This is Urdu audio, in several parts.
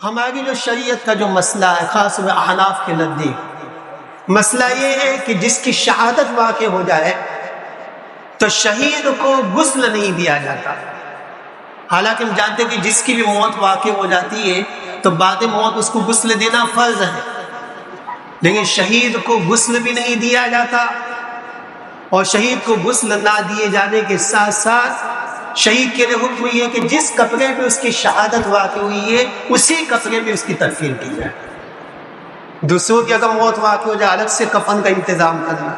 ہماری جو شریعت کا جو مسئلہ ہے، خاص طور احناف کے نزدیک مسئلہ یہ ہے کہ جس کی شہادت واقع ہو جائے تو شہید کو غسل نہیں دیا جاتا۔ حالانکہ ہم جانتے ہیں کہ جس کی بھی موت واقع ہو جاتی ہے تو بعد موت اس کو غسل دینا فرض ہے، لیکن شہید کو غسل بھی نہیں دیا جاتا، اور شہید کو غسل نہ دیے جانے کے ساتھ ساتھ شہید کے لیے حکم یہ ہے کہ جس کپڑے پہ اس کی شہادت واقع ہوئی ہے اسی کپڑے میں اس کی تدفین کی جائے۔ دوسروں کی اگر موت واقع ہو جائے الگ سے کفن کا انتظام کرنا۔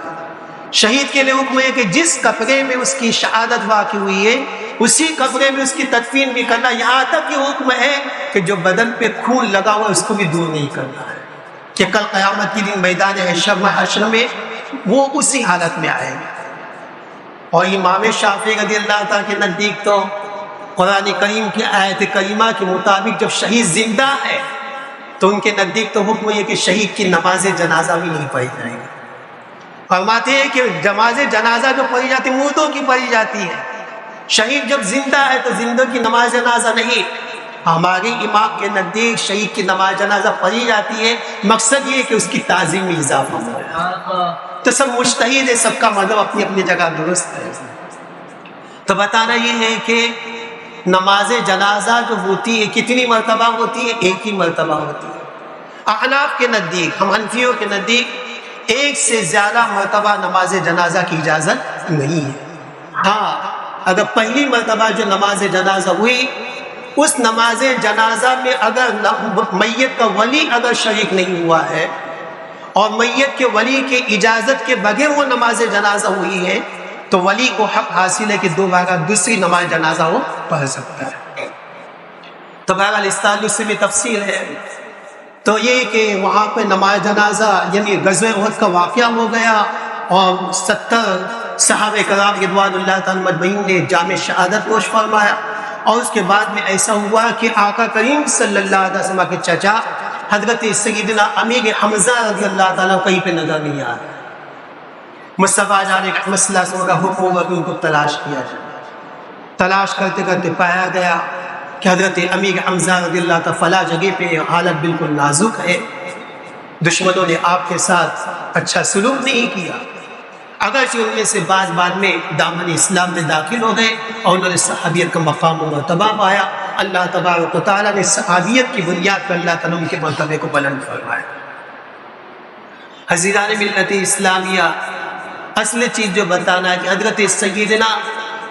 شہید کے لیے حکم ہے کہ جس کپڑے میں اس کی شہادت واقع ہوئی ہے اسی کپڑے میں اس کی تدفین بھی کرنا، یہاں تک یہ حکم ہے کہ جو بدن پہ خون لگا ہوا اس کو بھی دور نہیں کرنا ہے، کہ کل قیامت کے دن میدان حشر میں وہ اسی حالت میں آئے گا۔ اور امام شافعی رضی اللہ تعالیٰ کے نزدیک تو قرآن کریم کی آیت کریمہ کے مطابق جب شہید زندہ ہے تو ان کے نزدیک تو حکم یہ کہ شہید کی نماز جنازہ بھی نہیں پڑھی جائے گی۔ فرماتے ہیں کہ نماز جنازہ جو پڑھی جاتی ہے مردوں کی پڑھی جاتی ہے، شہید جب زندہ ہے تو زندوں کی نماز جنازہ نہیں۔ ہمارے امام کے نزدیک شہید کی نماز جنازہ پڑھی جاتی ہے، مقصد یہ کہ اس کی تعظیم میں اضافہ ہو۔ تو سب مجتہد ہے، سب کا مذہب اپنی اپنی جگہ درست ہے۔ تو بتانا یہ ہے کہ نماز جنازہ جو ہوتی ہے کتنی مرتبہ ہوتی ہے؟ ایک ہی مرتبہ ہوتی ہے۔ احناف کے نزدیک، ہم حنفیوں کے نزدیک ایک سے زیادہ مرتبہ نماز جنازہ کی اجازت نہیں ہے۔ ہاں، اگر پہلی مرتبہ جو نماز جنازہ ہوئی اس نماز جنازہ میں اگر میت کا ولی اگر شریک نہیں ہوا ہے اور میت کے ولی کے اجازت کے بغیر وہ نماز جنازہ ہوئی ہے تو ولی کو حق حاصل ہے کہ دوبارہ دوسری نماز جنازہ وہ پڑھ سکتا ہے۔ تو بہرحال اس تعلق سے بھی تفصیل ہے۔ تو یہ کہ وہاں پہ نماز جنازہ یعنی غزوہ احد کا واقعہ ہو گیا اور 70 صحابہ کرام رضوان اللہ تعالیٰ مجمعین نے جام شہادت نوش فرمایا، اور اس کے بعد میں ایسا ہوا کہ آقا کریم صلی اللہ علیہ وسلم کے چچا حضرت سیدنا امیر حمزہ رضی اللہ تعالیٰ کہیں پہ نظر نہیں آ رہا۔ مصطفیٰ جانے کا مسئلہ سے ہوگا حکم ہوگا کہ ان کو تلاش کیا جائے۔ تلاش کرتے کرتے پایا گیا کہ حضرت امیر حمزہ رضی اللہ تعالیٰ فلاں جگہ پہ حالت بالکل نازک ہے، دشمنوں نے آپ کے ساتھ اچھا سلوک نہیں کیا، اگرچہ ان میں سے بعد میں دامن اسلام میں داخل ہو گئے اور انہوں نے صحابیت کا مقام و مرتبہ پایا۔ اللہ تبارک و تعالیٰ نے صحابیت کی بنیاد پر اللہ تعالیٰ ان کے مرتبے کو بلند فرمایا۔ حضرات ملت اسلامیہ، اصل چیز جو بتانا ہے کہ حضرت سیدنا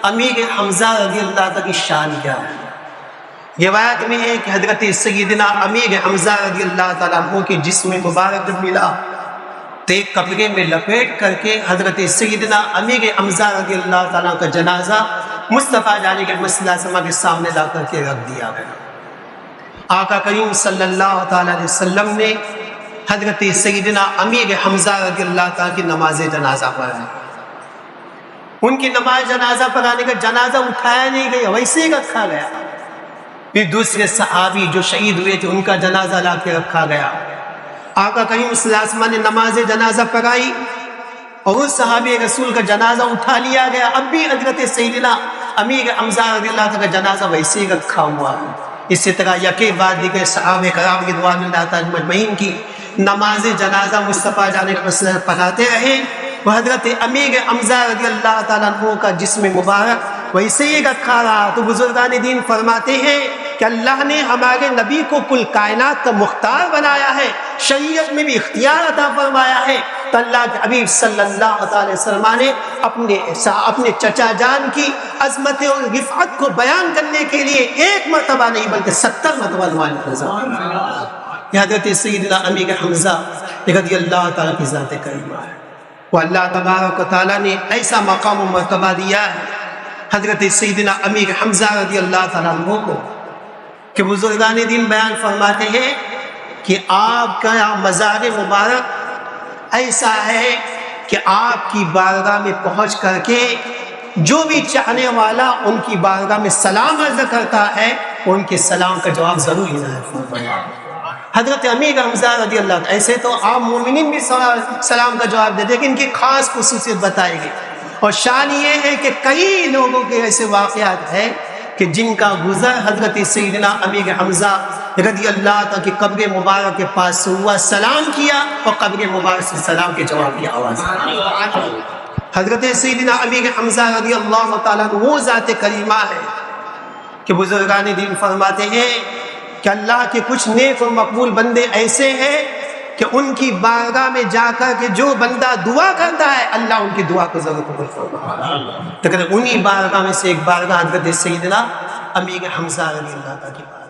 امیر حمزہ رضی اللہ عنہ کی شان کیا ہے۔ روایت میں ہے کہ حضرت سیدنا امیر حمزہ رضی اللہ تعالیٰ عنہ کے جسم مبارک جب ملا تو ایک کپڑے میں لپیٹ کر کے حضرت سیدنا امیر حمزہ رضی اللہ تعالیٰ کا جنازہ مصطفیٰ جانے کے مسئلہ سما کے سامنے لا کر کے رکھ دیا گیا۔ آقا کریم صلی اللہ تعالیٰ علیہ وسلم نے حضرت سیدنا امیر حمزہ رضی اللہ تعالیٰ کی نماز جنازہ پڑھائی۔ ان کی نماز جنازہ پڑھانے کا جنازہ اٹھایا نہیں گیا، ویسے ہی رکھا گیا۔ پھر دوسرے صحابی جو شہید ہوئے تھے ان کا جنازہ لا کے رکھا گیا۔ آقا کریم صلی اللہ علیہ وسلم نے نماز جنازہ پڑھائی اور اس صحابی رسول کا جنازہ اٹھا لیا گیا۔ اب بھی حضرت سیدنا امیر حمزہ رضی اللہ عنہ کا جنازہ ویسے ہی رکھا ہوا ہے۔ اسی طرح یکے بعد دیگر صحابہ کرام رضوان اللہ تعالیٰ مجمعین کی نماز جنازہ مصطفیٰ جانے کا مسئلہ پڑھاتے رہے، وہ حضرت امیر حمزہ رضی اللہ تعالیٰ عنہ کا جسم مبارک ویسے ہی رکھا رہا۔ تو بزرگان دین فرماتے ہیں کہ اللہ نے ہمارے نبی کو کل کائنات کا مختار بنایا ہے، شریعت میں بھی اختیار عطا فرمایا ہے، تو اللہ کے حبیب صلی اللہ علیہ وسلم نے اپنے چچا جان کی عظمت اور رفعت کو بیان کرنے کے لیے ایک مرتبہ نہیں بلکہ 70 مرتبہ یہ حضرت سیدنا امیر حمزہ رضی اللہ تعالیٰ کی ذات کریمہ ہے۔ وہ اللہ تبارک و تعالیٰ نے ایسا مقام و مرتبہ دیا ہے حضرت سیدنا امیر حمزہ رضی اللہ تعالیٰ عنہ کو کہ بزرگان دین بیان فرماتے ہیں کہ آپ کا مزار مبارک ایسا ہے کہ آپ کی بارگاہ میں پہنچ کر کے جو بھی چاہنے والا ان کی بارگاہ میں سلام عرض کرتا ہے ان کے سلام کا جواب ضرور عنایت فرمائے۔ حضرت امیر حمزہ رضی اللہ عنہ، ایسے تو عام مومنین بھی سلام کا جواب دیتے ہیں، لیکن ان کی خاص خصوصیت بتائی گئی، اور شان یہ ہے کہ کئی لوگوں کے ایسے واقعات ہیں کہ جن کا گزر حضرت سیدنا امیر حمزہ رضی اللہ عنہ کی قبر مبارک کے پاس سے ہوا، سلام کیا اور قبر مبارک سے سلام کے جواب کی آواز آئی۔ حضرت سیدنا امیر حمزہ رضی اللہ تعالیٰ عنہ وہ ذات کریمہ ہے کہ بزرگان دین فرماتے ہیں کہ اللہ کے کچھ نیک اور مقبول بندے ایسے ہیں کہ ان کی بارگاہ میں جا کر کے جو بندہ دعا کرتا ہے اللہ ان کی دعا کو ضرور قبول فرماتا ہے۔ تو انہی بارگاہ میں سے ایک بارگاہ حضرت سیدنا امیر حمزہ رضی اللہ عنہ کی بارگاہ